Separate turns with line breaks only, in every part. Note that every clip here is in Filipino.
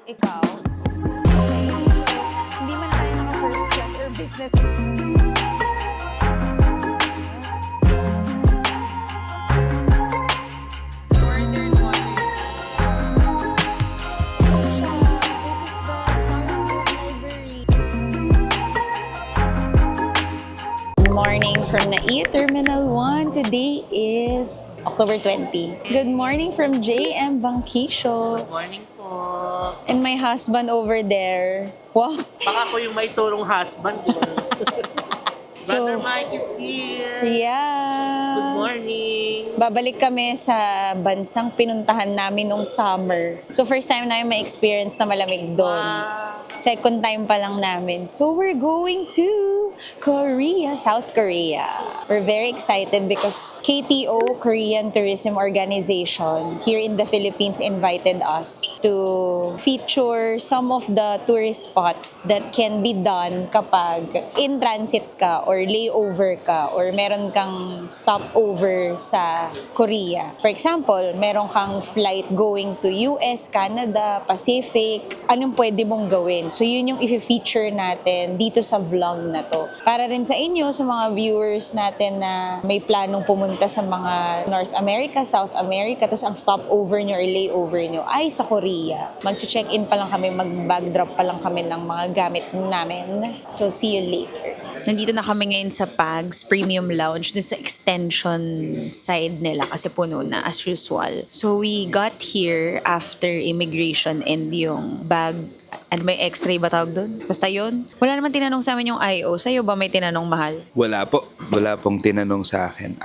Ikaw? Hindi man tayo naka-first class or business. Northern Water. Siya, this is the Starfield Library. Morning from NAIA Terminal 1. Today is October 20. Good morning from JM Bangkisyo.
Good morning po.
And my husband over there. Wow.
Baka ko yung may turong husband. Brother
So,
Mike is here.
yeah.
Good morning.
Babalik kami sa bansang pinuntahan namin nung summer. So, first time namin ma-experience na malamig doon.
Wow.
Second time pa lang namin. So, we're going to Korea, South Korea. We're very excited because KTO, Korean Tourism Organization, here in the Philippines invited us to feature some of the tourist spots that can be done kapag in transit ka or layover ka or meron kang stopover sa Korea. For example, meron kang flight going to US, Canada, Pacific, anong pwede mong gawin? So yun yung i-feature natin dito sa vlog na to. Para rin sa inyo, sa mga viewers natin na may planong pumunta sa mga North America, South America, tapos ang stopover nyo or layover nyo ay sa Korea. Mag-check-in pa lang kami, mag-bag drop pa lang kami ng mga gamit namin. So see you later. Nandito na kami ngayon sa Pags Premium Lounge, dun sa extension side nila kasi puno na as usual. So we got here after immigration and yung bag, ano may x-ray ba tawag doon? Basta yun. Wala naman tinanong sa amin yung IO. Sa'yo ba may tinanong mahal?
Wala po. Wala pong tinanong sa akin.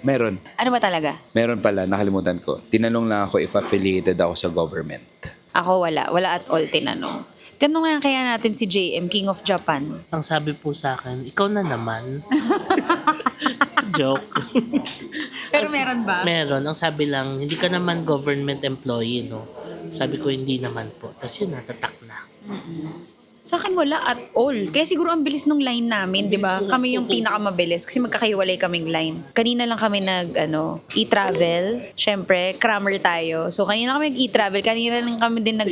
Meron.
Ano ba talaga?
Meron pala, nakalimutan ko. Tinanong lang ako if affiliated ako sa government.
Ako wala. Wala at all tinanong. Tinanong na kaya natin si JM, King of Japan.
Ang sabi po sa akin, ikaw na naman. Joke.
Pero meron ba?
Meron. Ang sabi lang, hindi ka naman government employee, no? Sabi ko, hindi naman po. Tapos yun, natatak na.
Sa akin wala at all. Kaya siguro ang bilis nung line namin, 'di ba? Kami yung pinakamabilis kasi magkakahiwalay kaming line. Kanina lang kami e-travel. Syempre, crammer tayo. So kanina kami e-travel, kanina lang kami din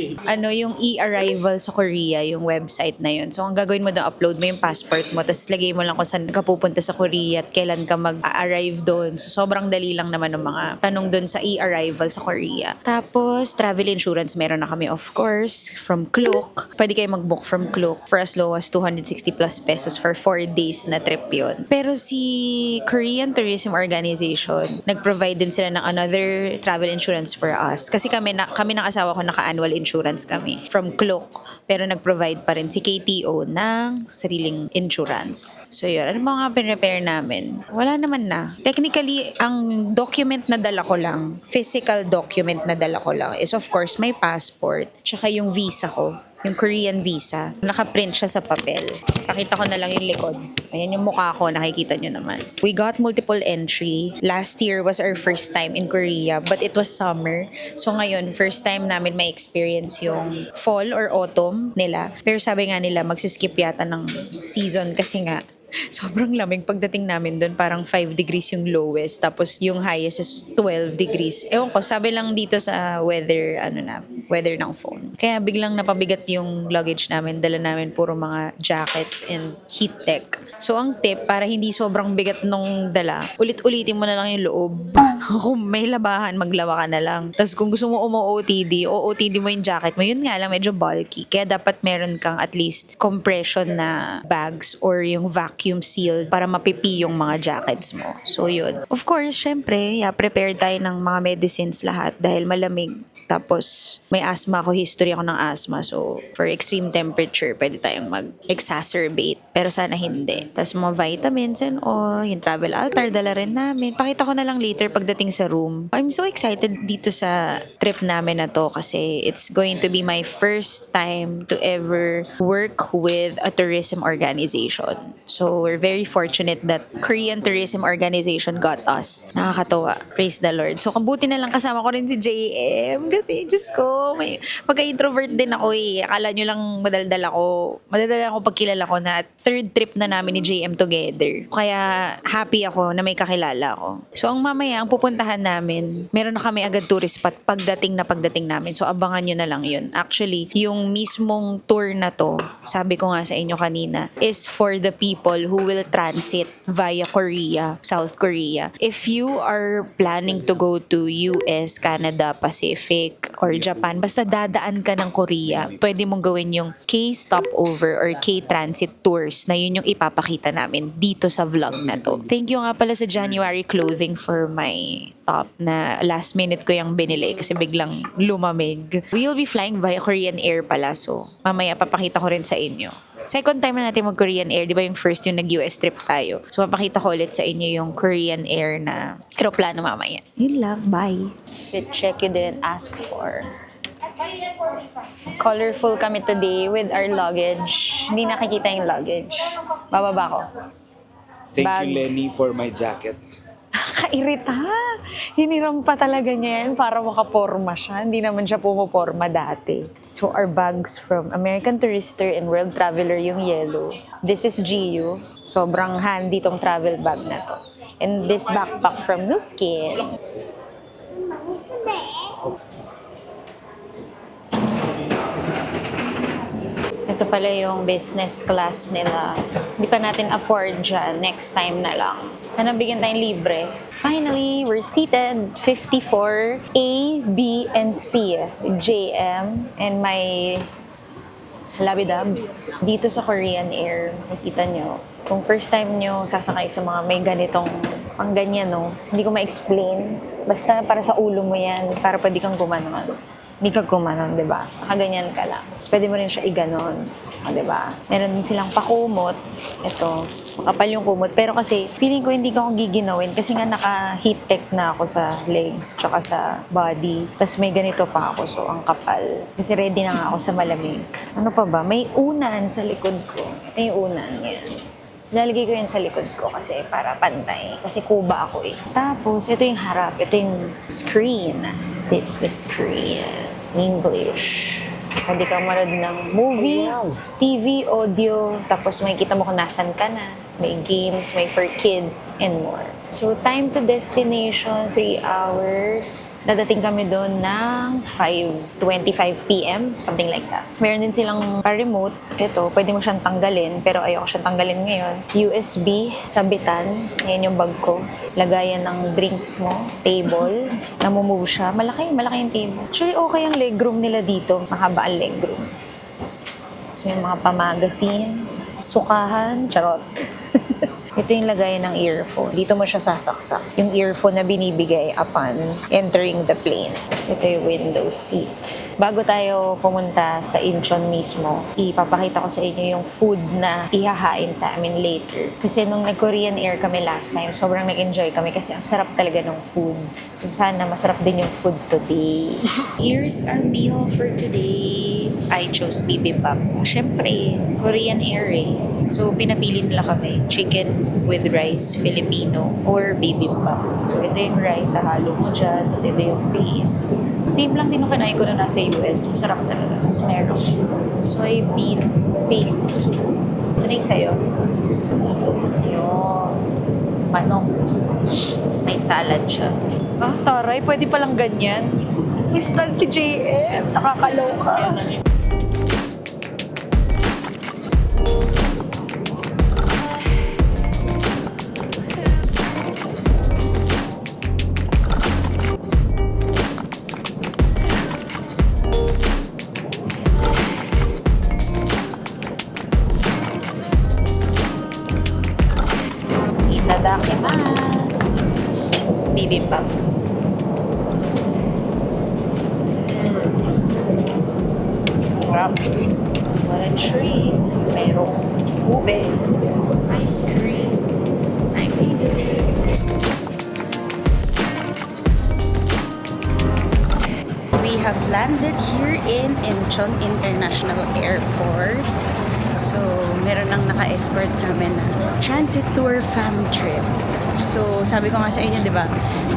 yung e-arrival sa Korea, yung website na yun. So ang gagawin mo doon, upload mo yung passport mo, tapos lagay mo lang kung saan ka pupunta sa Korea at kailan ka mag-arrive doon. So sobrang dali lang naman ng mga tanong doon sa e-arrival sa Korea. Tapos travel insurance meron na kami, of course, from Klook. Pwede kayo mag-book from Klook for as low as 260 plus pesos for 4 days na trip yun. Pero si Korean Tourism Organization, nag-provide din sila ng another travel insurance for us. Kasi kami ng asawa ko naka-annual insurance kami from Klook. Pero nag-provide pa rin si KTO ng sariling insurance. So yun, ano mga pinrepair namin? Wala naman na. Technically, ang document na dala ko lang, physical document na dala ko lang is of course my passport, tsaka yung visa ko. Yung Korean visa. Nakaprint siya sa papel. Pakita ko na lang yung likod. Ayan yung mukha ko, nakikita nyo naman. We got multiple entry. Last year was our first time in Korea, but it was summer. So ngayon, first time namin may experience yung fall or autumn nila. Pero sabi nga nila, magsiskip yata ng season kasi nga, sobrang lamig pagdating namin doon, parang 5 degrees yung lowest, tapos yung highest is 12 degrees. Ewan ko, sabi lang dito sa weather ng phone. Kaya biglang napabigat yung luggage namin, dala namin puro mga jackets and heat tech. So ang tip, para hindi sobrang bigat nung dala, ulit-ulitin mo na lang yung loob. Kung may labahan, maglawa ka na lang. Tapos kung gusto mo umu-OTD, OOTD mo yung jacket mo, yun nga lang, medyo bulky. Kaya dapat meron kang at least compression na bags or yung vacuum sealed para mapipi yung mga jackets mo. So yun. Of course, syempre, prepare tayo ng mga medicines lahat dahil malamig. Tapos may asthma ako, history ako ng asthma. So for extreme temperature, pwede tayong mag-exacerbate. Pero sana hindi. Tapos mga vitamins and all, yung travel altar, dala rin namin. Pakita ko na lang later pagdating sa room. I'm so excited dito sa trip namin na to kasi it's going to be my first time to ever work with a tourism organization. So So we're very fortunate that Korean Tourism Organization got us. Nakakatawa. Praise the Lord. So kabuti na lang kasama ko rin si JM kasi Diyos ko, may pagka-introvert din ako eh. Akala nyo lang madaldal ako. Madaldal ako pag kilala ko na third trip na namin ni JM together. Kaya happy ako na may kakilala ko. So ang mamaya, ang pupuntahan namin, meron na kami agad tourist spot pagdating namin. So abangan nyo na lang yun. Actually, yung mismong tour na to, sabi ko nga sa inyo kanina, is for the people who will transit via Korea, South Korea. If you are planning to go to US, Canada, Pacific, or Japan, basta dadaan ka ng Korea, pwede mong gawin yung K-stopover or K-transit tours na yun yung ipapakita namin dito sa vlog na to. Thank you nga pala sa January Clothing for my top na last minute ko yung binili kasi biglang lumamig. We'll be flying via Korean Air pala, so mamaya papakita ko rin sa inyo. Second time na natin mag-Korean Air, di ba yung first yung nag-US trip tayo. So, papakita ko ulit sa inyo yung Korean Air na aeroplano mamaya. Yun lang, bye. Fit check you didn't ask for. Colorful kami today with our luggage. Hindi nakikita yung luggage. Bababa ko.
Thank
Bag.
you, Lenny, for my jacket.
Kairita. Hiniram pa talaga niya yan para makaporma siya. Hindi naman siya pumaporma dati. So our bags from American Tourister and World Traveler yung yellow. This is GU. Sobrang handy tong travel bag na to. And this backpack from Nu Skin. Ito pala yung business class nila. Hindi pa natin afford dyan. Next time na lang. Sana bigyan tayong libre. Finally, we're seated 54 A, B, and C. JM and my labidabs. Dito sa Korean Air, nakita nyo. Kung first time nyo sasakay sa mga may ganitong pang ganyan, no? Hindi ko ma-explain. Basta para sa ulo mo yan. Para pwede kang gumanon. Hindi ka gumanon, di ba? Nakaganyan ka lang. Tapos pwede mo rin siya iganon. O, di ba? Meron din silang pakumot. Ito, makapal yung kumot. Pero kasi, feeling ko hindi ko giginawin kasi nga naka-heat tech na ako sa legs tsaka sa body. Tapos may ganito pa ako, so ang kapal. Kasi ready na nga ako sa malamig. Ano pa ba? May unan sa likod ko. Ito yung unan, yan. Lalagay ko yan sa likod ko kasi para pantay. Kasi kuba ako eh. Tapos, ito yung harap. Ito yung screen. It's the screen. English. Pwede kang manood ng movie, TV, audio. Tapos makikita mo kung nasan ka na. May games, may for kids, and more. So, time to destination, 3 hours. Dadating kami doon ng 5:25 p.m., something like that. Meron din silang pa-remote. Ito, pwede mo siyang tanggalin, pero ayoko siyang tanggalin ngayon. USB, sabitan. Ayan yung bag ko. Lagayan ng drinks mo. Table. Namumove siya. Malaki yung table. Actually, okay ang legroom nila dito. Mahaba ang legroom. Tapos may mga pamagasin. Sukahan. Charot. Ito yung lagayan ng earphone. Dito mo siya sasaksak. Yung earphone na binibigay upon entering the plane. So, ito yung window seat. Bago tayo pumunta sa Incheon mismo, ipapakita ko sa inyo yung food na ihahain sa amin later. Kasi nung nag-Korean Air kami last time, sobrang nag-enjoy kami kasi ang sarap talaga ng food. So, sana masarap din yung food today. Here's our meal for today. I chose bibimbap. Siyempre, Korean Air eh. So, pinapili nila kami. Chicken with rice, Filipino, or bibimbap. So, ito yung rice sa halo mo dyan. Tapos ito yung paste. Same lang din yung kinain ko na nasa US. Masarap talaga. Tapos meron soybean paste soup. Ano yung sa'yo? Yung manok. Tapos may salad siya. Ah, taray. Pwede palang ganyan. Twistan si JM. Nakakaloka. Itadakimasu. Bibimbap. Sarap. What a treat. Merong ube. Ice cream. I made it.
We have landed here in Incheon International Airport.
So, meron nang naka-escort sa amin na transit tour family trip. So, sabi ko nga sa inyo, di ba,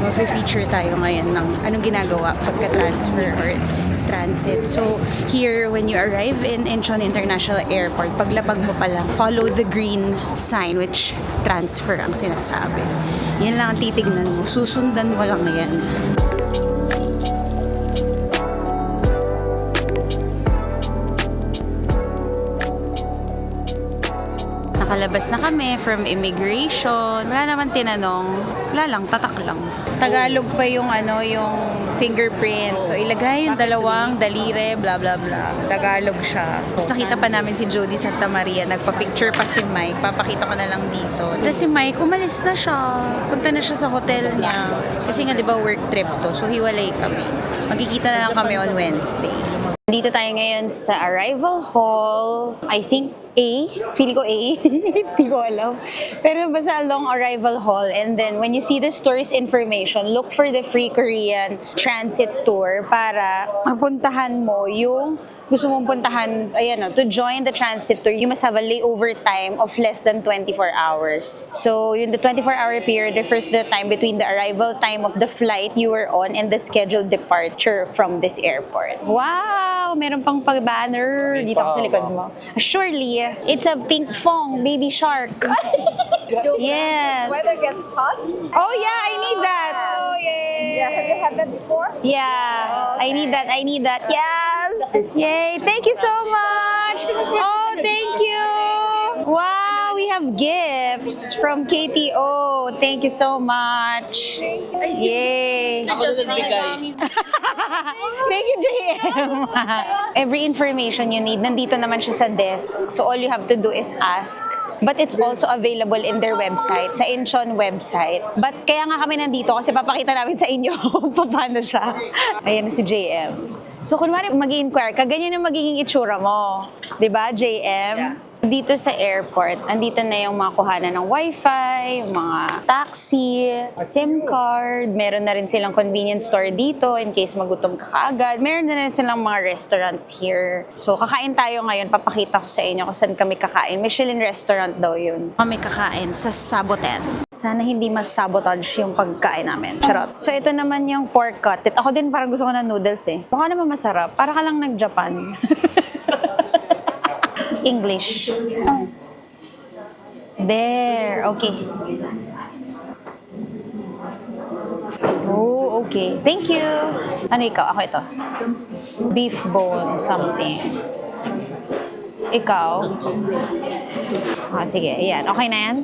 mag-feature tayo ngayon ng anong ginagawa pagka-transfer or transit. So, here, when you arrive in Incheon International Airport, paglapag mo pa lang, follow the green sign, which transfer ang sinasabi. Yan lang ang titignan mo. Susundan mo lang yan. Nakalabas na kami from immigration. Wala naman tinanong. Wala lang, tatak lang. Tagalog pa yung yung fingerprint. So ilagay yung dalawang dalire, bla bla bla. Tagalog siya. Tapos nakita pa namin si Jody Santa Maria. Nagpa-picture pa si Mike. Papakita ko na lang dito. Tapos si Mike, umalis na siya. Punta na siya sa hotel niya. Kasi nga 'di ba work trip to. So hiwalay kami. Magkikita na lang kami on Wednesday. Dito tayo ngayon sa arrival hall. I think A. Feeling ko A. Hindi ko alam. Pero basta long arrival hall. And then when you see the store's information, look for the free Korean transit tour para mapuntahan mo yung gusto mong puntahan, to join the transit tour, you must have a layover time of less than 24 hours. So, the 24-hour period refers to the time between the arrival time of the flight you were on and the scheduled departure from this airport. Wow! Meron pang pag-banner dito sa likod mo. Surely, it's a pink fong baby shark. Yes.
Weather gets hot.
Oh yeah, I need that.
Oh yeah. Have you had that before?
Yeah, I need that. Yes. Yay, thank you so much. Oh, thank you. Wow, we have gifts from KTO. Thank you so much. Yay.
Ako na nagbigay.
Thank you, JM. Every information you need, nandito naman siya sa desk. So all you have to do is ask. But it's also available in their website, sa Incheon website. But kaya nga kami nandito kasi papakita namin sa inyo paano siya. Ayan si JM. So kunwari mag-inquire, kaganyan yung magiging itsura mo. 'Di ba, JM? Yeah. Dito sa airport, andito na yung mga kuhanan ng wifi, mga taxi, SIM card, meron na rin silang convenience store dito in case magutom ka kaagad. Meron na rin silang mga restaurants here. So kakain tayo ngayon, papakita ko sa inyo kung saan kami kakain. Michelin restaurant daw yun. Kami kakain sa Saboten. Sana hindi mas sabotage yung pagkain namin. Charot. So ito naman yung pork cutlet. Ako din parang gusto ko ng noodles eh. Mukha naman masarap. Para ka lang nag-Japan. English. There. Okay. Oh, okay. Thank you. Ano ikaw? Ako ito. Beef bone something. Ikaw? Ah, sige. Ayan. Okay na yan?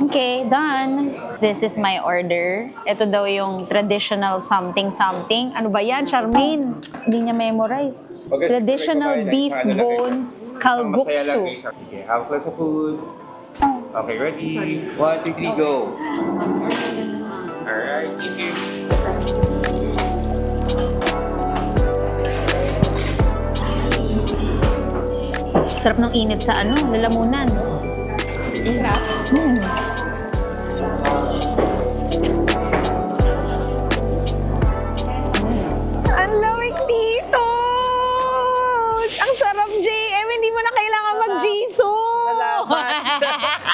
Okay, done. This is my order. Ito daw yung traditional something-something. Ano ba yan, Charmaine? Hindi niya memorize. Traditional beef bone kalguksu.
Okay, have a glass of food. Okay, ready? 1, 2, 3, go. Alright, thank you.
Sarap ng init sa lalamunan.
Sarap.
Ang lamig dito! Ang sarap, JM! Hindi mo na kailangan mag-jiso!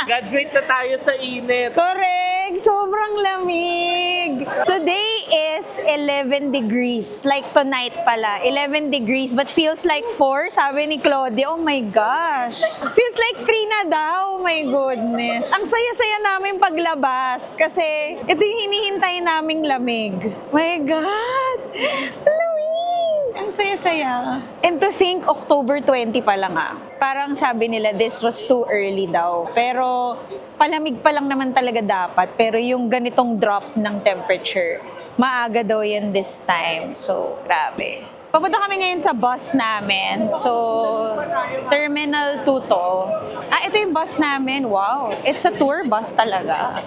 Graduate na tayo sa init.
Correct! Sobrang lamig! Today is 11 degrees. Like tonight pala. 11 degrees but feels like 4. Sabi ni Claudia, oh my gosh. Feels like 3 na daw. Oh my goodness. Ang saya-saya namin paglabas. Kasi ito yung hinihintay naming lamig. My God! Lamig! Ang saya-saya. And to think, October 20 pa lang Parang sabi nila, this was too early daw. Pero palamig pa lang naman talaga dapat. Pero yung ganitong drop ng temperature, maaga daw yan this time. So, grabe. Papunta kami ngayon sa bus namin. So, Terminal 2 to. Ito yung bus namin. Wow. It's a tour bus talaga.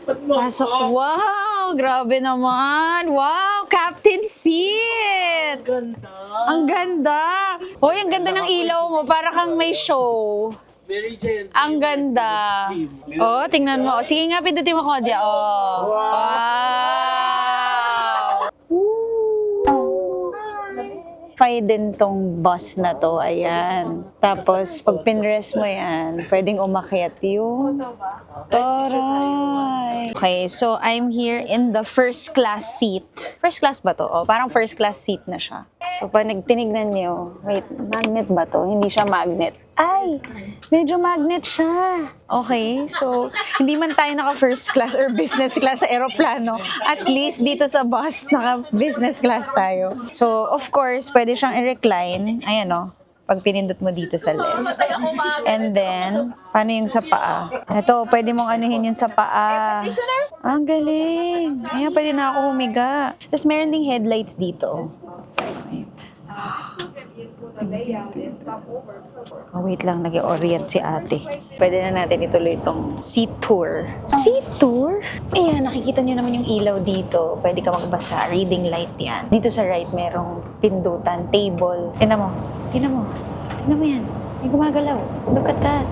Pasok. Wow! Grabe naman. Wow! Captain seat!
Ganda.
Ang ganda. Hoy, ang ganda ng ilaw mo. Para kang may show.
Very gentle.
Ang ganda. Oh, tingnan mo. Sige nga, pindutin mo, Claudia. Oh. Wow! 5 sumakay din tong bus na to. Ayan. Tapos, pag pinrest mo yan, pwedeng umakyat yung... Taray! Okay, so I'm here in the first class seat. First class ba to? Oh, parang first class seat na siya. So, pag tinignan niyo, wait, magnet ba to? Hindi siya magnet. Ay! Medyo magnet siya. Okay, so hindi man tayo naka first class or business class sa aeroplano. At least dito sa bus, naka business class tayo. So, of course, pwede siyang i-recline. Ayan o. Pag pinindot mo dito sa left. And then, paano yung sa paa? Ito, pwede mong anuhin yung sa paa. Ang galing. Ayan, pwede na ako humiga. Tapos meron ding headlights dito. Wait. Oh, wait lang, nag-orient si ate. Pwede na natin ituloy itong seat tour. Seat tour? Ayan, nakikita nyo naman yung ilaw dito. Pwede ka magbasa. Reading light yan. Dito sa right, merong pindutan, table. Tingnan mo. Tingnan mo. Tingnan mo yan. May gumagalaw. Look at that.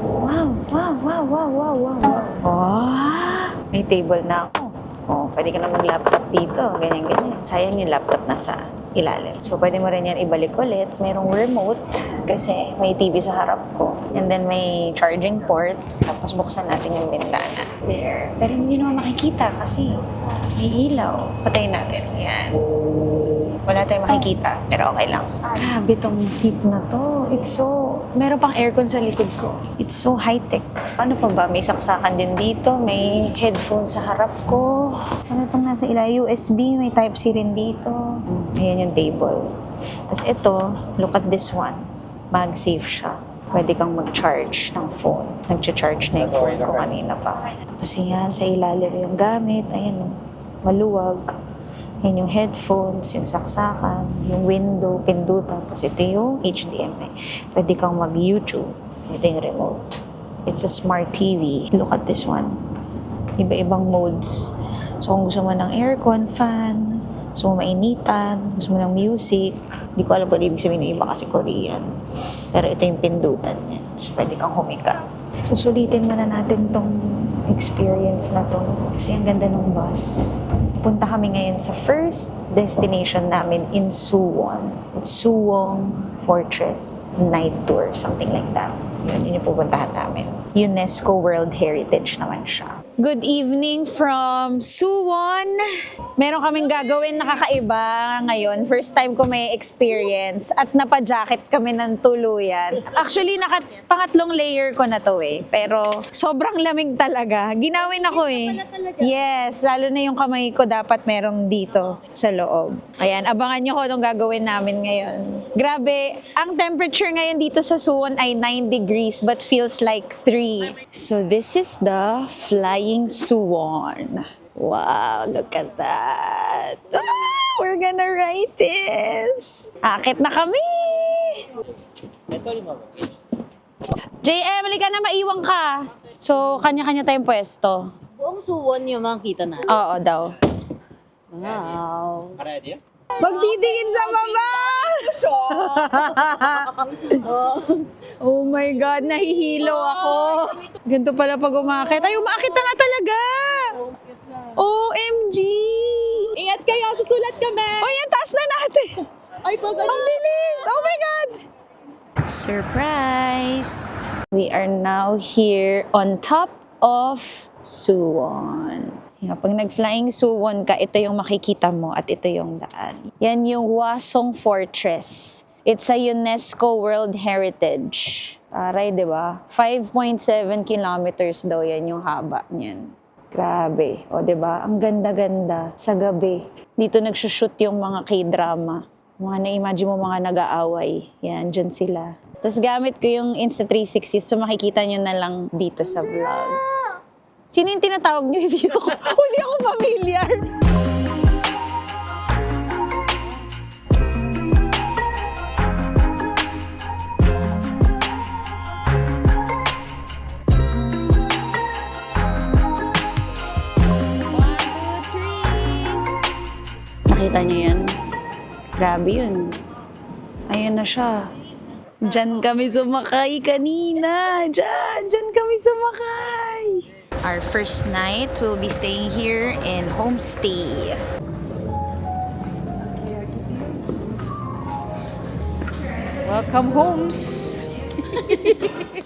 Wow, wow, wow, wow, wow, wow, wow. Oh, may table na ako. Oh, pwede ka na mag-laptop dito. Ganyan, ganyan. Sayang yung laptop nasa ilalim. So, pwede mo rin yan ibalik ulit. Merong remote kasi may TV sa harap ko. And then, may charging port. Tapos, buksan natin yung bintana. There. Pero hindi naman makikita kasi may ilaw. Patayin natin. Yan. Wala tayong makikita. Pero okay lang. Grabe tong seat na to. It's so... Meron pang aircon sa likod ko. It's so high-tech. Ano pa ba? May saksakan din dito. May headphone sa harap ko. Ano itong nasa ilalim? USB. May Type-C rin dito. Ayan yung table. Tapos ito, look at this one. Mag-safe siya. Pwede kang mag-charge ng phone. Nag-charge na yung phone ko kanina pa. Tapos yan, sa ilalim yung gamit. Ayan, maluwag. Yan yung headphones, yung saksakan, yung window, pindutan. Tapos ito yung HDMI. Pwede kang mag-YouTube. Ito yung remote. It's a smart TV. Look at this one. Iba-ibang modes. So kung gusto mo ng aircon, fan, gusto mo mainitan, gusto mo ng music, hindi ko alam kung ibig sabihin ng iba kasi Korean. Pero ito yung pindutan niya. So pwede kang humika. Susulitin muna natin tong experience na to. Kasi ang ganda ng bus. Punta kami ngayon sa first destination namin in Suwon. It's Suwon Fortress Night Tour, something like that. Yun yung pupuntahan namin. UNESCO World Heritage naman siya. Good evening from Suwon. Meron kaming gagawin na kakaiba ngayon. First time ko may experience at napa-jacket kami ng tuluyan. Actually, pangatlong layer ko na to eh. Pero sobrang lamig talaga. Ginawin ako eh. Yes, lalo na yung kamay ko dapat merong dito sa loob. Ayan, abangan nyo ko anong gagawin namin ngayon. Grabe, ang temperature ngayon dito sa Suwon ay 9 degrees but feels like 3. So this is the Flying Suwon. Wow, look at that. Ah, we're gonna ride this. Akit na kami. JM, halika na, maiwan ka. So, kanya-kanya tayong pwesto.
Buong Suwon yung makita na.
Oo daw.
Wow.
Magtitingin sa baba! Oh my God, nahihilo ako. Ganito pala pag umakit. Ay, umakit na nga talaga! OMG!
Ingat kayo, susulat kami!
Oh, yan, taas na natin!
Ay, pag
Ang bilis! Oh my God! Surprise! We are now here on top of Suwon. Pag nag-flying Suwon ka, ito yung makikita mo at ito yung daan. Yan yung Hwasong Fortress. It's a UNESCO World Heritage. Taray, di ba? 5.7 kilometers daw yan yung haba niyan. Grabe. O, di ba? Ang ganda-ganda sa gabi. Dito nagsushoot yung mga K-drama. Mga na-imagine mo mga nag-aaway. Yan, dyan sila. Tapos gamit ko yung Insta360 so makikita nyo na lang dito sa vlog. Sino yung tinatawag nyo? Hindi ako familiar. Nakita niyo yan? Grabe yun. Ayun na siya. Diyan kami sumakay kanina. Diyan kami sumakay. Our first night, we'll be staying here in homestay. Welcome homes!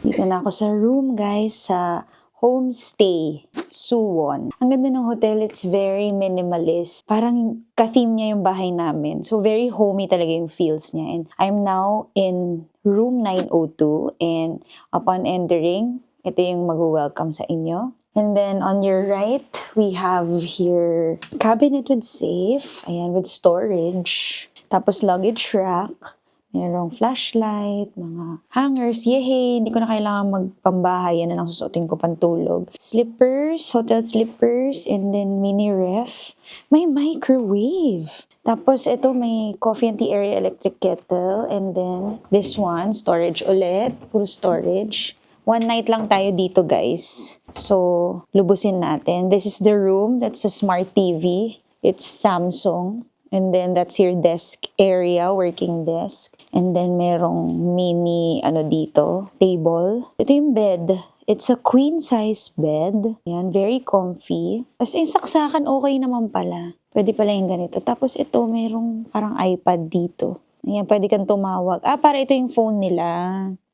Dito na ako sa room, guys, sa homestay, Suwon. Ang ganda ng hotel, it's very minimalist. Parang ka-theme niya yung bahay namin. So, very homey talaga yung feels niya. And I'm now in room 902 and upon entering, ito yung mag-welcome sa inyo. And then on your right, we have here cabinet with safe, ayan, with storage. Tapos luggage rack. Merong flashlight, mga hangers. Yehey! Hindi ko na kailangan magpambahay. Yan na lang susuotin ko pantulog. Slippers, hotel slippers, and then mini ref. May microwave. Tapos ito may coffee and tea area electric kettle. And then this one, storage ulit. Puro storage. One night lang tayo dito, guys. So, lubusin natin. This is the room. That's a smart TV. It's Samsung. And then that's your desk area, working desk. And then merong mini, dito, table. Ito yung bed. It's a queen size bed. Yan, very comfy. As in, saksakan okay naman pala. Pwede pala yung ganito. Tapos ito, merong parang iPad dito. Ayan, pwede kang tumawag. Para ito yung phone nila.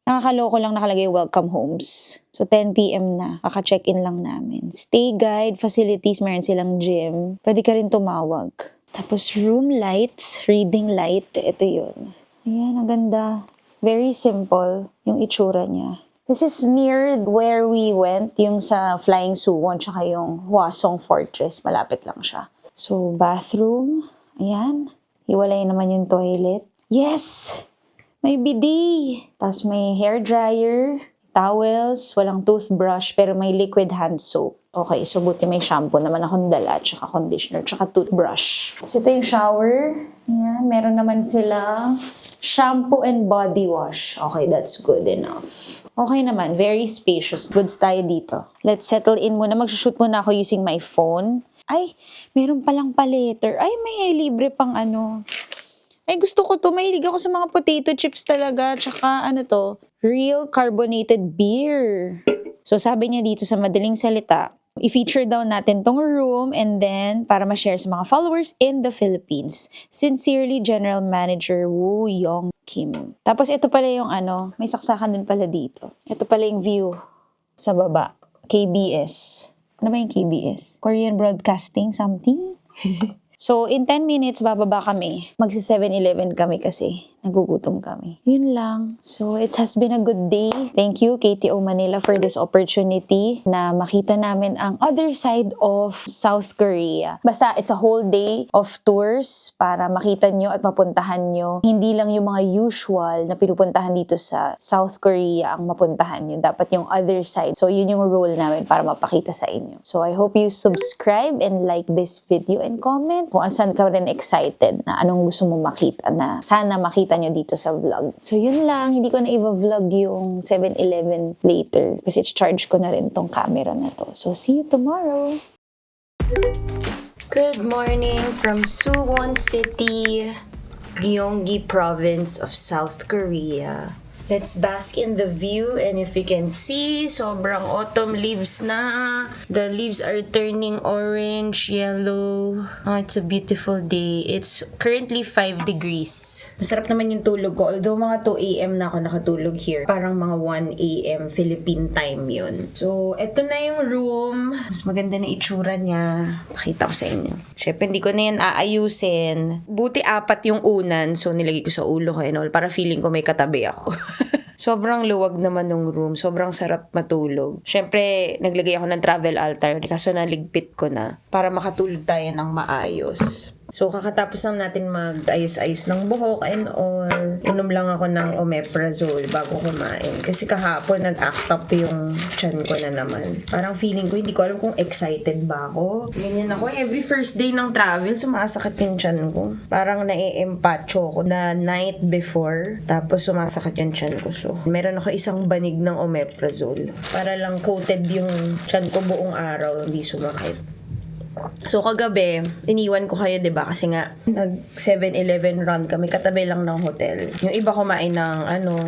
Nakakaloko lang nakalagay welcome homes. So 10 p.m. na. Kaka-check-in lang namin. Stay guide, facilities, meron silang gym. Pwede ka rin tumawag. Tapos room lights, reading light, ito yun. Ayan, ang ganda. Very simple yung itsura niya. This is near where we went, yung sa Flying Suwon, tsaka yung Hwasong Fortress. Malapit lang siya. So, bathroom. Ayan. Hiwalay naman yung toilet. Yes! May bidet. Tapos may hair dryer, towels, walang toothbrush, pero may liquid hand soap. Okay, so buti may shampoo naman akong dala, tsaka conditioner, tsaka toothbrush. So ito yung shower. Ayan, meron naman silang shampoo and body wash. Okay, that's good enough. Okay naman, very spacious. Goods tayo dito. Let's settle in muna. Mag-shoot muna ako using my phone. Ay, meron palang paletter. Ay, may libre pang Ay, gusto ko to. Mahilig ako sa mga potato chips talaga. Tsaka real carbonated beer. So, sabi niya dito sa madaling salita, i-feature daw natin tong room and then para ma-share sa mga followers in the Philippines. Sincerely, General Manager Woo Yong Kim. Tapos ito pala yung may saksakan din pala dito. Ito pala yung view sa baba. KBS. Ano ba yung KBS? Korean Broadcasting something? So, in 10 minutes, bababa kami. Magsi 7-Eleven kami kasi nagugutom kami. Yun lang. So, it has been a good day. Thank you, KTO Manila, for this opportunity na makita namin ang other side of South Korea. Basta, it's a whole day of tours para makita nyo at mapuntahan nyo. Hindi lang yung mga usual na pinupuntahan dito sa South Korea ang mapuntahan nyo. Dapat yung other side. So, yun yung role namin para mapakita sa inyo. So, I hope you subscribe and like this video and comment kung saan ka rin excited na anong gusto mo makita na sana makita nyo dito sa vlog. So yun lang, hindi ko na i-vlog yung 7-Eleven later kasi charge ko na rin tong camera na to. So see you tomorrow! Good morning from Suwon City, Gyeonggi Province of South Korea. Let's bask in the view, and if you can see, sobrang autumn leaves na. The leaves are turning orange, yellow. Oh, it's a beautiful day. It's currently 5 degrees. Masarap naman yung tulog ko. Although mga 2 a.m. na ako nakatulog here. Parang mga 1 a.m. Philippine time yun. So, eto na yung room. Mas maganda na itsura niya. Pakita ko sa inyo. Syempre, hindi ko na yan aayusin. Buti 4 yung unan. So, nilagay ko sa ulo ko and all. Para feeling ko may katabi ako. Sobrang luwag naman ng room. Sobrang sarap matulog. Syempre, naglagay ako ng travel altar. Kaso naligpit ko na. Para makatulog tayo ng maayos. So, kakatapos lang natin mag-ayos-ayos ng buhok and all. Inom lang ako ng omeprazole bago kumain. Kasi kahapon nag-act up yung tiyan ko na naman. Parang feeling ko, hindi ko alam kung excited ba ako. Ganyan ako. Every first day ng travel, sumasakit yung tiyan ko. Parang na-empacho ko na night before. Tapos sumasakit yung tiyan ko. So, meron ako isang banig ng omeprazole. Para lang coated yung tiyan ko buong araw, hindi sumakit. So, kagabi, iniwan ko kayo, 'di ba? Kasi nga, nag 7-Eleven run kami, katabi lang ng hotel. Yung iba kumain ng,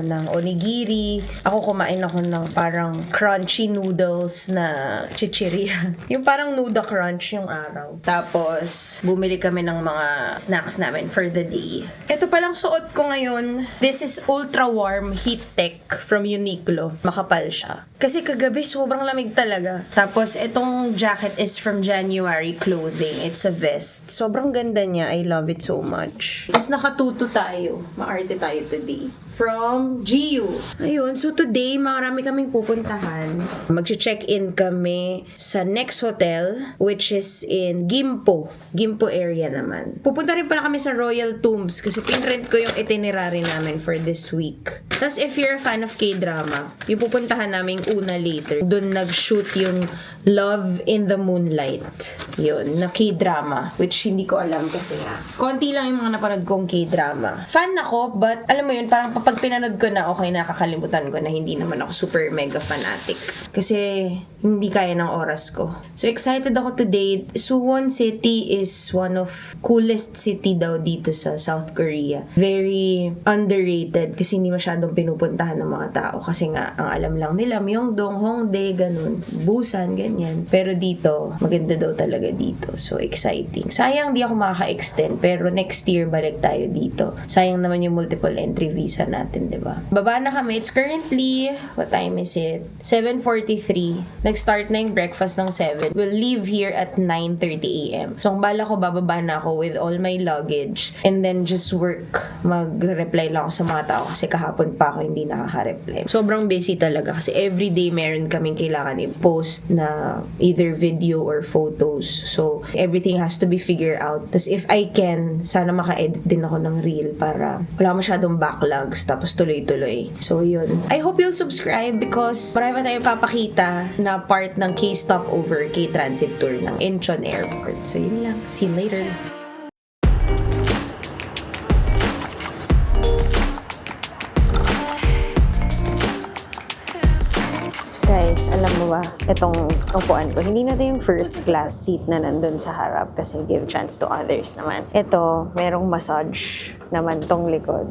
ng onigiri. Ako kumain ako ng parang crunchy noodles na chichirya. Yung parang Nuda Crunch yung araw. Tapos, bumili kami ng mga snacks namin for the day. Ito palang suot ko ngayon. This is Ultra Warm Heat Tech from Uniqlo. Makapal siya. Kasi kagabi, sobrang lamig talaga. Tapos, itong jacket is from January Clothing. It's a vest. Sobrang ganda niya. I love it so much. Tapos, nakatuto tayo. Maarte tayo today. From GU. Ayun, so today, marami kaming pupuntahan. Mag-check-in kami sa next hotel, which is in Gimpo. Gimpo area naman. Pupunta rin pala kami sa Royal Tombs kasi pinrent ko yung itinerary namin for this week. Tapos if you're a fan of K-drama, yung pupuntahan namin una later, doon nag-shoot yung Love in the Moonlight. Yun, na K-drama, which hindi ko alam kasi nga. Konti lang yung mga napanood kong K-drama. Fan ako, but alam mo yun, parang pag pinanood ko na, okay, nakakalimutan ko na hindi naman ako super mega fanatic. Kasi hindi kaya ng oras ko. So excited ako today. Suwon City is one of coolest city daw dito sa South Korea. Very underrated kasi hindi masyadong pinupuntahan ng mga tao. Kasi nga, ang alam lang nila, Myeongdong, Hongdae, ganun, Busan, ganyan. Pero dito, maganda daw talaga dito. So exciting. Sayang di ako makaka-extend, pero next year balik tayo dito. Sayang naman yung multiple entry visa natin, diba? Baba na kami. It's currently, what time is it? 7:43. Nag-start na yung breakfast ng 7. We'll leave here at 9:30 a.m. So, ang bala ko, bababa na ako with all my luggage and then just work. Mag-reply lang ako sa mga tao kasi kahapon pa ako hindi nakaka-reply. Sobrang busy talaga kasi everyday meron kaming kailangan i-post na either video or photos. So, everything has to be figured out. Tapos, if I can, sana maka-edit din ako ng reel para wala masyadong backlogs tapos tuloy-tuloy. So, yun. I hope you'll subscribe because marami pa tayong papakita na part ng K-Stopover, K-Transit Tour ng Incheon Airport. So, yun lang. See you later. Guys, alam mo ba, itong upuan ko, hindi na to yung first class seat na nandun sa harap kasi give chance to others naman. Ito, merong massage naman tong likod.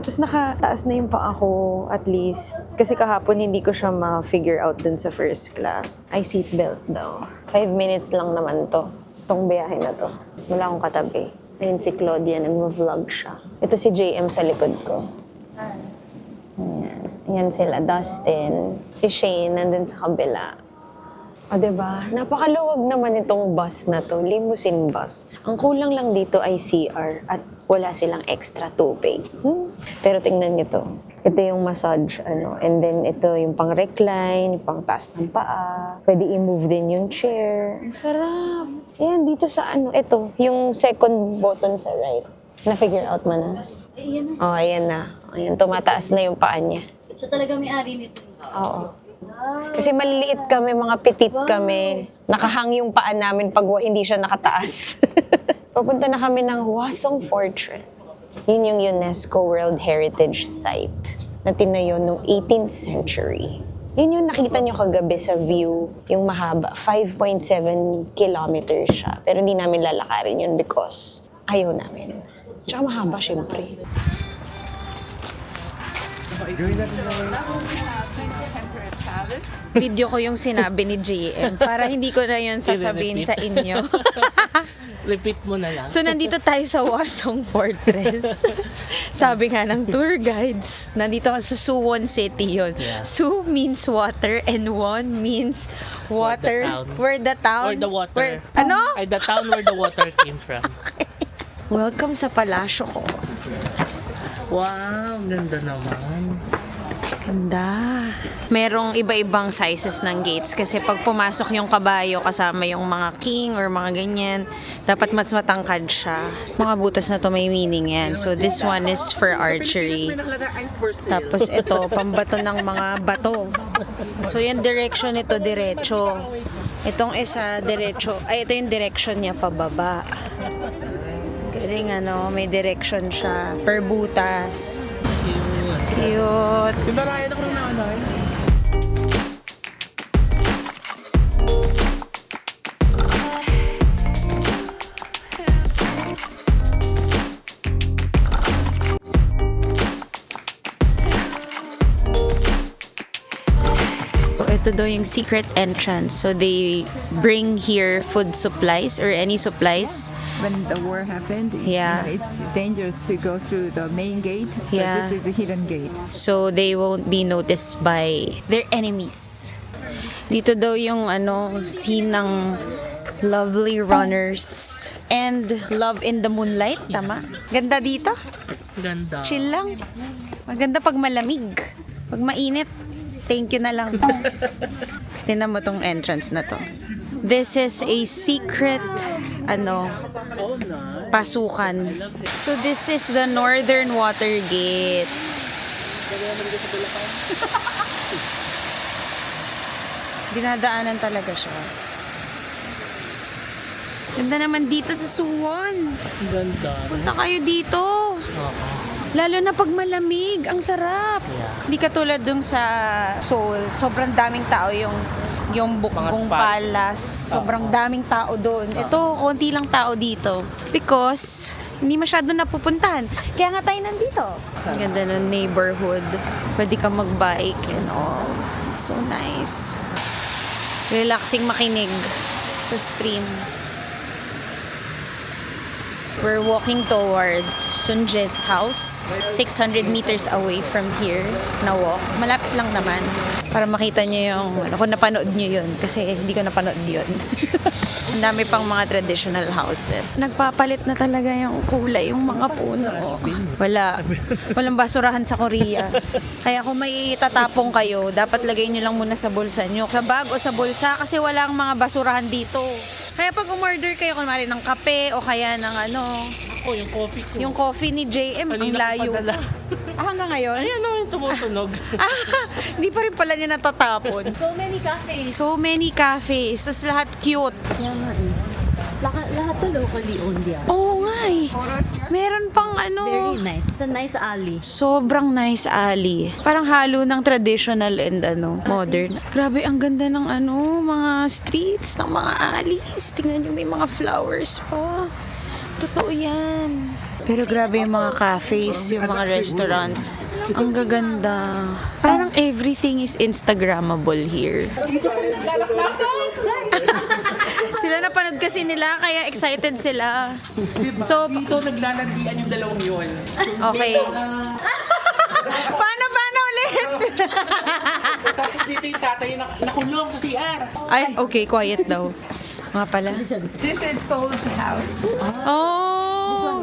Tapos nakataas na yung paa ko, at least. Kasi kahapon hindi ko siya ma-figure out dun sa first class. Ay, seatbelt daw. 5 minutes lang naman to. Itong biyahe na to. Wala akong katabi. Ayun si Claudia, nag-vlog siya. Ito si JM sa likod ko. Ayan. Ayan sila, Dustin. Si Shane, nandun sa kabila. O, diba? Napakaluwag naman itong bus na to. Limousine bus. Ang kulang lang dito ay CR at wala silang extra tubig. Pero tingnan nyo to. Ito yung massage, and then ito yung pang-recline, yung pang-taas ng paa. Pwede i-move din yung chair. Ang sarap. Ayan, dito sa ito, yung second button sa right. Na-figure out mo na?
Ayan na.
Oh, ayan na. Ayan, tumataas na yung paa niya.
Siya talaga may-ari nito.
Oo. Kasi maliliit kami, mga petit kami. Nakahang yung paa namin pag hindi siya nakataas. Papunta na kami ng Hwasong Fortress. Yun yung UNESCO World Heritage Site na tinayo noong 18th century. Yun yung nakita nyo kagabi sa view, yung mahaba. 5.7 kilometers siya. Pero hindi namin lalakarin yun because ayaw namin. Tsaka mahaba, syempre. Video ko yung sinabi ni JM para hindi ko na yun sasabihin sa inyo.
Repeat mo na lang.
So, nandito tayo sa Hwasong Fortress. Sabi nga ng tour guides, nandito ka sa Suwon City yun.
Yeah.
Su means water and won means water. Where the town?
Or the water.
Ano?
Ay, the town where the water came from.
Welcome sa palasyo ko.
Wow, ganda naman.
Ganda. Merong iba-ibang sizes ng gates kasi pag pumasok yung kabayo kasama yung mga king or mga ganyan, dapat mas matangkad siya. Mga butas na to may meaning yan. So this one is for archery. Tapos ito, pambato ng mga bato. So yung direction nito, diretso. Itong isa, diretso. Ay, ito yung direction niya pababa. Galing may direction siya. Per butas. Cute.
Pinarayan ako ng nanay.
Ito daw yung secret entrance. So they bring here food supplies or any supplies.
When the war happened,
Yeah.
it's dangerous to go through the main gate. So
Yeah.
this is a hidden gate.
So they won't be noticed by their enemies. Dito daw yung scene ng Lovely Runners and Love in the Moonlight. Tama? Ganda dito.
Ganda.
Chill lang. Maganda pag malamig. Pag mainit, thank you na lang. Tingnan mo tong entrance na to. This is a secret,
Oh, nice.
pasukan. So this is the Northern Water Gate. Dinadaanan talaga siya. Ganda naman dito sa Suwon.
Ganda.
Punta kayo dito.
Oo.
Lalo na pag malamig, ang sarap.
Yeah.
Hindi katulad dun sa Seoul, sobrang daming tao yung Bukbong
Mga spots.
Palace. Sobrang daming tao doon. Ito, konti lang tao dito. Because hindi masyado napupuntahan. Kaya nga tayo nandito. Ang ganda ng neighborhood. Pwede ka mag-bike and all. So nice. Relaxing makinig sa stream. We're walking towards Sunje's house. 600 meters away from here na walk. Malapit lang naman. Para makita nyo yung, kung napanood nyo yun. Kasi hindi ko napanood yun. Ang dami pang mga traditional houses. Nagpapalit na talaga yung kulay, yung mga puno. Walang basurahan sa Korea. Kaya kung may tatapong kayo, dapat lagay nyo lang muna sa bulsa nyo. Sa bag o sa bulsa kasi walang mga basurahan dito. Kaya pag umorder kayo, kunwari ng kape o kaya ng
Ako, yung coffee ko.
yung coffee ni JM, ang
Kanina ko
layo.
padala.
Hanggang ngayon?
Ayan o, yung tumutunog.
Hindi pa rin pala niya natatapon.
So many cafes.
So many cafes. Tapos lahat cute.
Yan nga eh. Lahat to locally owned yan.
Oo nga eh. Meron pang
It's very nice. It's a nice alley.
Sobrang nice alley. Parang halo ng traditional and modern. Grabe, ang ganda ng mga streets, ng mga alleys. Tingnan nyo, may mga flowers pa. Totoo yan. Pero grabe yung mga cafes, yung mga restaurants. Ang gaganda. Parang everything is Instagrammable here. Sila napanood kasi nila, kaya excited sila. So,
Dito naglalandian yung dalawang yun.
okay. Paano ulit?
Tapos dito yung tatay na nakulong sa CR.
Ay, okay, quiet daw. Nga pala.
This is Seoul's house.
Oh!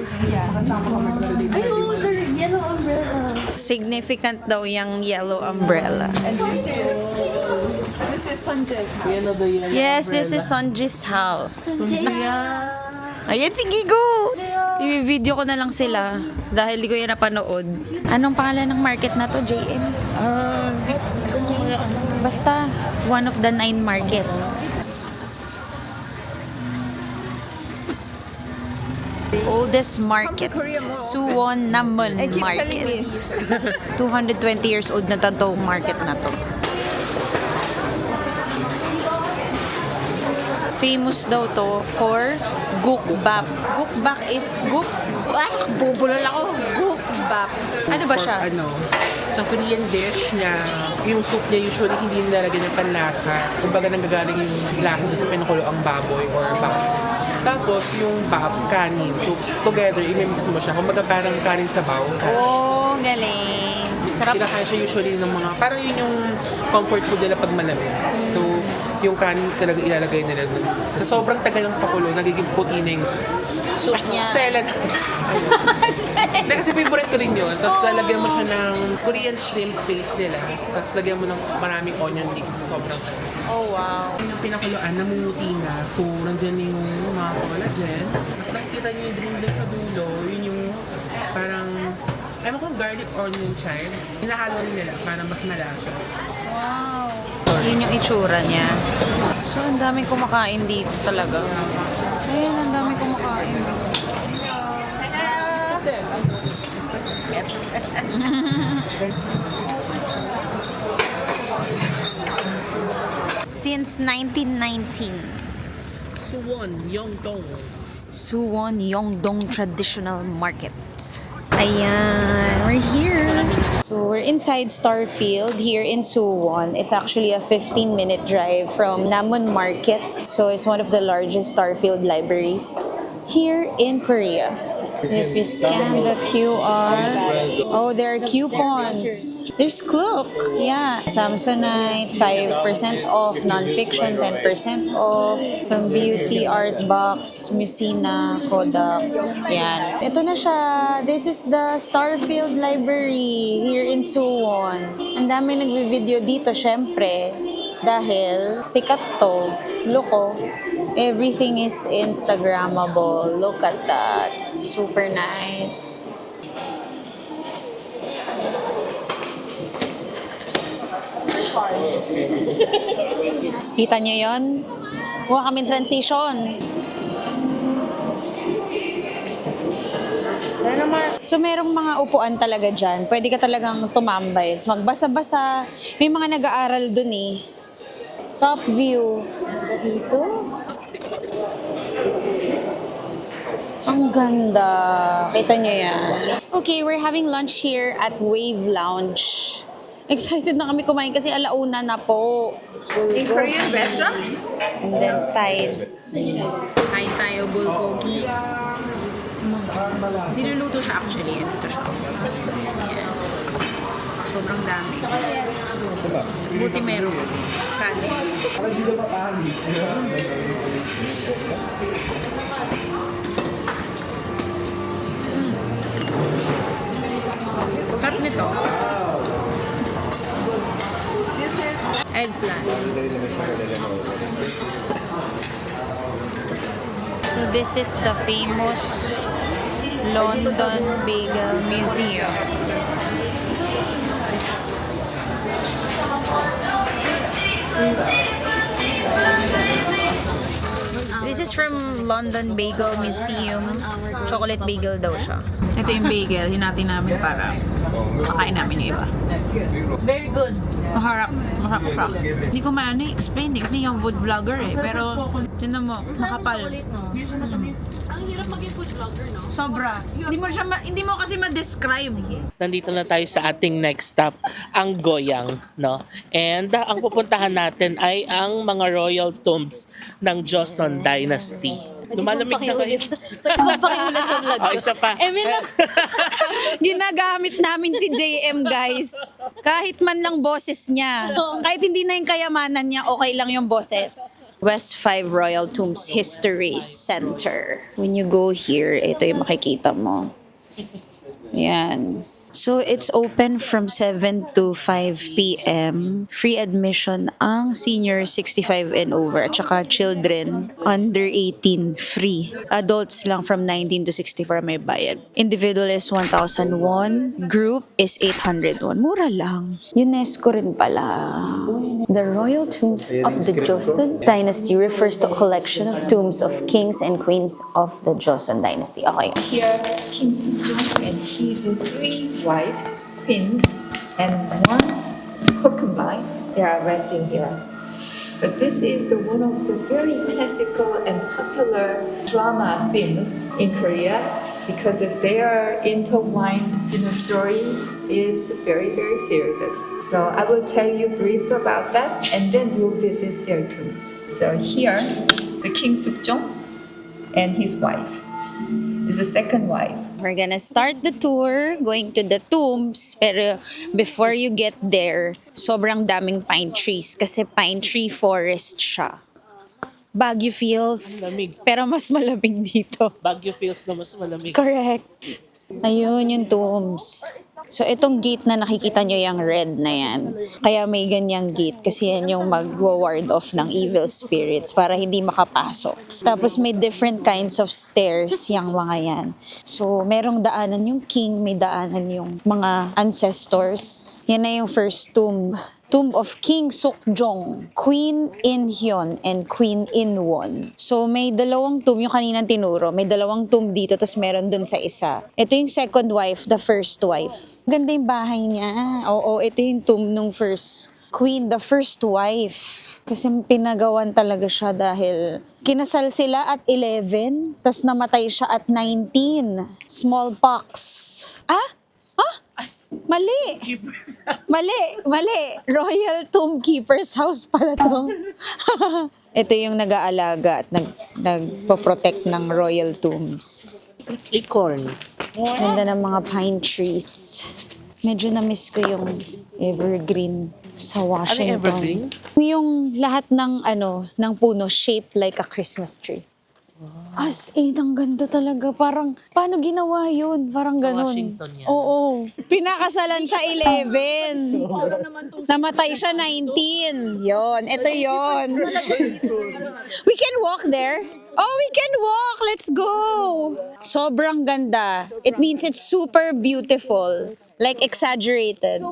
Ay, oh, the yellow umbrella.
Significant daw yung yellow umbrella.
And this is Sunje's house.
Yan o ba yun?
Yes, this is Sonji's house.
Yeah.
Ayan si Gigo! I-video ko na lang sila dahil di ko yan napanood. Anong pangalan ng market na to, JM? Basta, one of the 9 markets. Oldest market, Suwon Namon Market. 220 years old na to market na to. Famous daw to for gukbap. Gukbap is bubulol ako. Gukbap. Ano ba siya?
Sa Korean dish niya, yung soup niya usually hindi nilalagyan ng panlasa. Kumbaga nanggagaling yung lasa doon sa pinukulo ang baboy or baka. Tapos yung bab, kanin. So together, imimix mo siya. Kumbaga parang kanin sa baw.
Oh, galing. Sarap.
Kinakain siya usually ng mga, parang yun yung comfort food nila pag malamig. So, yung kanin talaga ilalagay nila doon. Sa sobrang tagal ng pakulo, nagiging puti na yung
Soup niya.
Stella. Hindi, kasi favorite ko rin yun. Tapos lalagyan mo siya ng Korean shrimp paste nila. Tapos lagyan mo ng maraming onion leeks. Sobrang sarap.
Oh, wow.
Yung pinakuluan, namumuti na. So, nandyan yung mga collagen. Tapos nakikita niyo yung green dun sa dulo. Yun yung parang, ewan kong garlic onion chives. Hinahalo rin nila para mas malasa.
Wow. Yun yung itsura niya. So, ang daming kumakain dito talaga. Ayun, ang daming kumakain. Since 1919,
Suwon, Yeongdong.
Suwon Yeongdong Traditional Market. Ayan, we're here. So we're inside Starfield here in Suwon. It's actually a 15-minute drive from Namon Market. So it's one of the largest Starfield libraries here in Korea. If you scan the QR, oh, there are coupons. There's Klook, yeah. Samsonite, 5% off. Nonfiction, 10% off. From Beauty, Artbox, Musina, Kodak. Yan. Ito na siya. This is the Starfield Library here in Suwon. Ang dami nagvi-video dito, syempre. Dahil sikat to. Look, oh. Everything is Instagrammable. Look at that. Super nice. Kita niyo yon? Huwag kaming transition. So merong mga upuan talaga dyan. Pwede ka talagang tumambay. So, magbasa-basa. May mga nag-aaral dun eh. Top view. Dito. Ang ganda. Kita nyo yan. Okay, we're having lunch here at Wave Lounge. Excited na kami kumain kasi alauna na po.
In Korean restaurant?
And then sides.
Kain tayo bulgogi. Niluluto siya actually. Ito siya. Ayan. Sobrang dami. Buti meron. Kani. Sarap nito. Eggplant.
So this is the famous London Bagel Museum. This is from London Bagel Museum. Chocolate bagel daw siya.
Ito yung bagel. Hinati namin para makain namin yung iba.
Very good.
Maharap. Maharap siya. Hindi ko maano explain eh. Kasi yung food vlogger eh. Pero, tinan mo, makapal.
Ang hirap maging food vlogger, no?
Sobra. Hindi mo kasi ma-describe.
Nandito na tayo sa ating next stop, ang Goyang, no? And ang pupuntahan natin ay ang mga royal tombs ng Joseon Dynasty. Lumalamig na ngayon.
Pwede mo pakiulit sa vlog
Oh,
ko.
isa pa.
Ginagamit namin si JM, guys. Kahit man lang boses niya. Kahit hindi na yung kayamanan niya, okay lang yung boses. West 5 Royal Tombs History Center. When you go here, ito yung makikita mo. Yan. So, it's open from 7 to 5 p.m. Free admission ang senior 65 and over at saka children under 18 free. Adults lang from 19 to 64 may bayad. Individual is 1,001. Group is 801. Mura lang. UNESCO rin pala. The royal tombs of the Joseon Dynasty refers to a collection of tombs of kings and queens of the Joseon Dynasty. Okay.
Here, King Sejong and his three wives, queens, and one concubine, they are resting here. But this is one of the very classical and popular drama theme in Korea because their intertwined story is very, very serious. So I will tell you brief about that and then we'll visit their tombs. So here, the King Sukjong and his wife is the second wife.
We're gonna start the tour, going to the tombs, pero before you get there, sobrang daming pine trees kasi pine tree forest siya. Baguio feels,
Malamig.
pero mas malamig dito.
Baguio feels na mas malamig.
Correct. Ayun yung tombs. So, itong gate na nakikita nyo yung red na yan. Kaya may ganyang gate kasi yan yung mag-ward off ng evil spirits para hindi makapasok. Tapos may different kinds of stairs yung mga yan. So, merong daanan yung king, may daanan yung mga ancestors. Yan na yung first tomb. Tomb of King Sukjong, Queen In-hyun, and Queen In-won. So, may dalawang tomb, yung kaninang tinuro, may dalawang tomb dito, tapos meron dun sa isa. Ito yung second wife, the first wife. Ganda yung bahay niya. Oo, ito yung tomb nung first queen, the first wife. Kasi pinagawan talaga siya dahil kinasal sila at 11, tapos namatay siya at 19. Smallpox. Ah? Mali! Mali! Royal Tomb Keeper's House pala to. Ito yung nag-aalaga at nagpo-protect ng royal tombs.
Acorn.
Ganda ng mga pine trees. Medyo na-miss ko yung evergreen sa Washington.
evergreen?
Yung lahat ng puno shaped like a Christmas tree. As in, ang ganda talaga. Parang, paano ginawa yun? Parang ganun.
Washington yan.
Oo. Pinakasalan siya 11. Namatay siya 19. Yon. Ito yon. We can walk there. Oh, we can walk. Let's go. Sobrang ganda. It means it's super beautiful. Like exaggerated.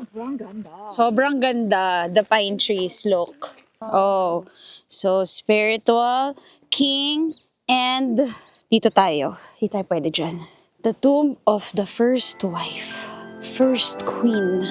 Sobrang ganda. The pine trees look. Oh. So, spiritual, king, and dito tayo. Dito tayo pwede dyan. The tomb of the first wife. First queen.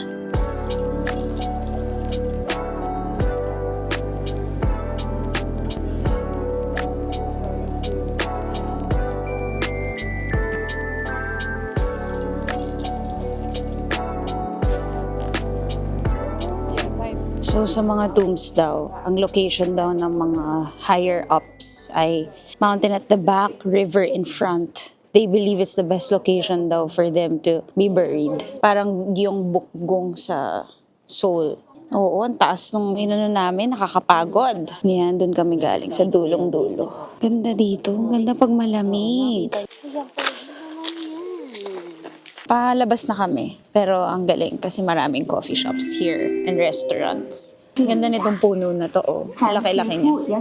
So sa mga tombs daw, ang location daw ng mga higher ups ay mountain at the back, river in front. They believe it's the best location daw for them to be buried. Parang yung bukgong sa soul. Oo, ang taas nung inano namin, nakakapagod. Yan, doon kami galing, sa dulong-dulo. Ganda dito, ganda pag malamig. Palabas na kami, pero ang galing kasi maraming coffee shops here and restaurants. Ang ganda nitong puno na to, oh. Laki-laki niya.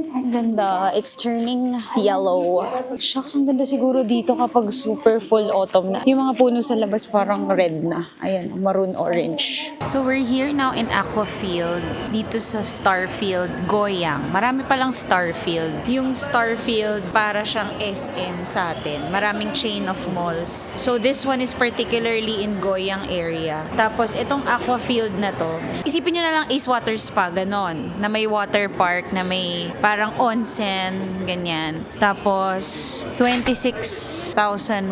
Ang ganda. It's turning yellow. Shucks, ang ganda siguro dito kapag super full autumn na. Yung mga puno sa labas parang red na. Ayan, maroon orange. So we're here now in Aquafield, dito sa Starfield, Goyang. Marami palang Starfield. Yung Starfield para siyang SM sa atin. Maraming chain of malls. So this one is particularly in Goyang area. Tapos itong Aquafield na to, isipin nyo na lang Ace Water Spa, ganon. Na may water park, na may parang onsen, ganyan. Tapos 26,000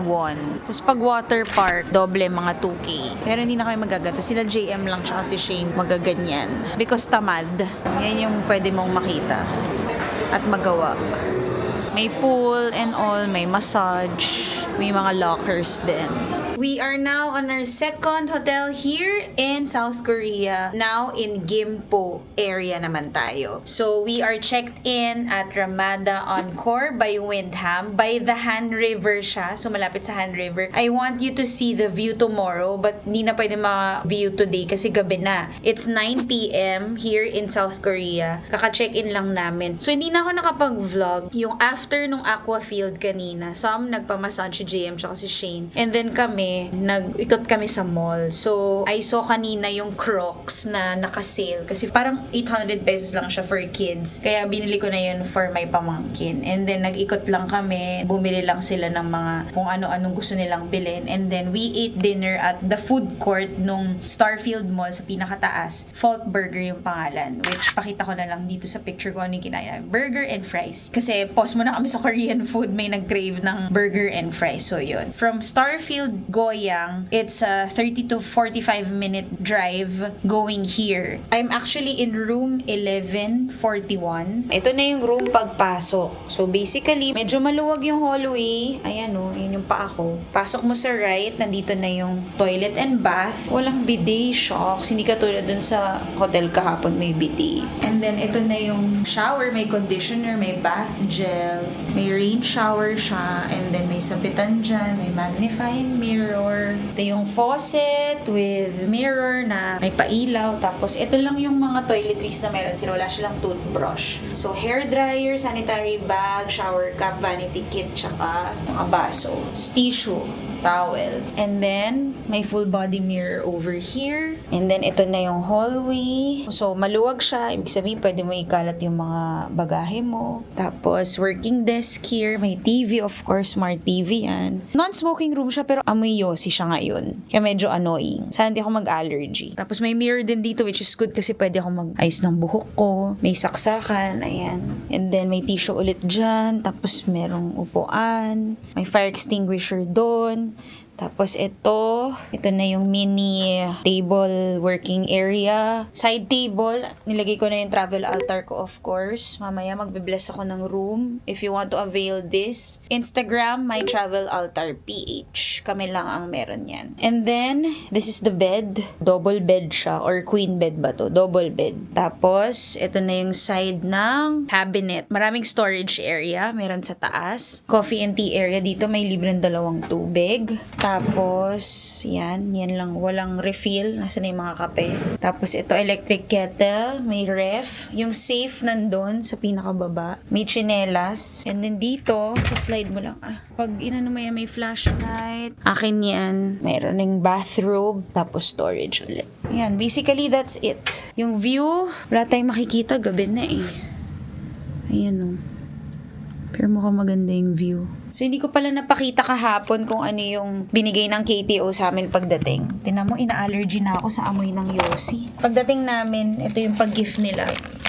won. Tapos pag water park, doble mga 2K. Pero hindi na kami magagato. Sila JM lang tsaka si Shane magaganyan. Because tamad. Yan yung pwede mong makita at magawa. May pool and all, may massage, may mga lockers din. We are now on our second hotel here in South Korea. Now in Gimpo area naman tayo. So we are checked in at Ramada Encore by Windham. By the Han River siya. So malapit sa Han River. I want you to see the view tomorrow, but hindi na pwede ma-view today kasi gabi na. It's 9 p.m. here in South Korea. Kaka-check-in lang namin. So hindi na ako nakapag-vlog. Yung after nung Aquafield kanina, nagpamassage si JM tsaka si Shane. And then kami, nag-ikot kami sa mall. So, I saw kanina yung Crocs na naka-sale. Kasi parang 800 pesos lang siya for kids. Kaya binili ko na yun for my pamangkin. And then, nag-ikot lang kami. Bumili lang sila ng mga kung ano-anong gusto nilang bilhin. And then, we ate dinner at the food court nung Starfield Mall sa pinakataas. Fault Burger yung pangalan. Which, pakita ko na lang dito sa picture ko ano yung kinain namin. Burger and fries. Kasi, pause mo na kami sa Korean food. May nag-crave ng burger and fries. So, yun. From Starfield Goyang, it's a 30 to 45 minute drive going here. I'm actually in room 1141. Ito na yung room pagpasok. So basically, medyo maluwag yung hallway. Ayan o, yun yung paa ko. Pasok mo sa right, nandito na yung toilet and bath. Walang bidet, shocks. Hindi katulad dun sa hotel kahapon may bidet. And then ito na yung shower, may conditioner, may bath gel, may rain shower siya, and then may sapitan dyan, may magnifying mirror. Ito yung faucet with mirror na may pailaw. Tapos, ito lang yung mga toiletries na meron sila. Wala silang toothbrush. So, hair dryer, sanitary bag, shower cap, vanity kit, tsaka mga baso. Tissue, towel. And then, may full body mirror over here. And then, ito na yung hallway. So, maluwag siya. Ibig sabihin, pwede mo ikalat yung mga bagahe mo. Tapos, working desk here. May TV, of course. Smart TV yan. Non-smoking room siya, pero amoy yosi siya ngayon. Kaya medyo annoying. Sana hindi ako mag-allergy. Tapos, may mirror din dito, which is good kasi pwede ako mag-ayos ng buhok ko. May saksakan. Ayan. And then, may tissue ulit dyan. Tapos, merong upuan. May fire extinguisher doon. Tapos ito na yung mini table working area. Side table, nilagay ko na yung travel altar ko, of course. Mamaya magbe-bless ako ng room. If you want to avail this, Instagram, my travel altar PH. Kami lang ang meron yan. And then, this is the bed. Double bed siya, or queen bed ba to? Double bed. Tapos, ito na yung side ng cabinet. Maraming storage area, meron sa taas. Coffee and tea area. Dito may libreng 2 tubig. Tapos, yan lang, walang refill. Nasa na yung mga kape. Tapos, ito, electric kettle. May ref. Yung safe nandun sa pinakababa. May chinelas. And then dito, slide mo lang. Pag inano mo yan, may flashlight. Akin yan. Mayroon ng bathrobe. Tapos, storage ulit. Yan, basically, that's it. Yung view, wala tayong makikita. Gabi na eh. Ayan o. Pero mukhang maganda yung view. So, hindi ko pala napakita kahapon kung ano yung binigay ng KTO sa amin pagdating. Tingnan mo, ina-allergy na ako sa amoy ng Yossi. Pagdating namin, ito yung pag-gift nila.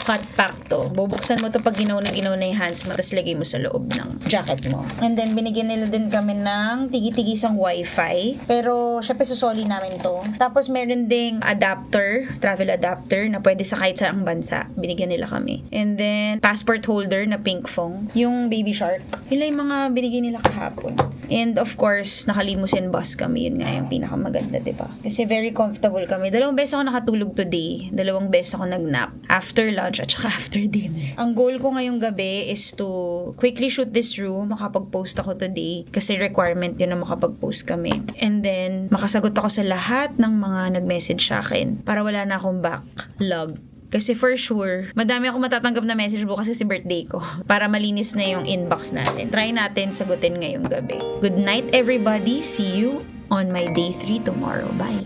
Hot pack to. Bubuksan mo to pag ginaw na yung hands mo, tapos lagay mo sa loob ng jacket mo. And then, binigyan nila din kami ng tigi-tigisang wifi. Pero, syempre, susoli namin to. Tapos, meron ding adapter, travel adapter, na pwede sa kahit saang bansa. Binigyan nila kami. And then, passport holder na pink phone. Yung baby shark. Yun lang yung mga binigyan nila kahapon. And of course, naka-limousine bus kami. Yun nga yung pinakamaganda, diba? Kasi very comfortable kami. 2 beses ako nakatulog today. 2 beses ako nag-nap. After lunch at saka after dinner. Ang goal ko ngayong gabi is to quickly shoot this room. Makapag-post ako today. Kasi requirement yun na makapag-post kami. And then, makasagot ako sa lahat ng mga nag-message sa akin. Para wala na akong backlog. Kasi for sure, madami ako matatanggap na message bukas kasi birthday ko. Para malinis na yung inbox natin. Try natin sagutin ngayong gabi. Good night, everybody. See you on my day 3 tomorrow. Bye.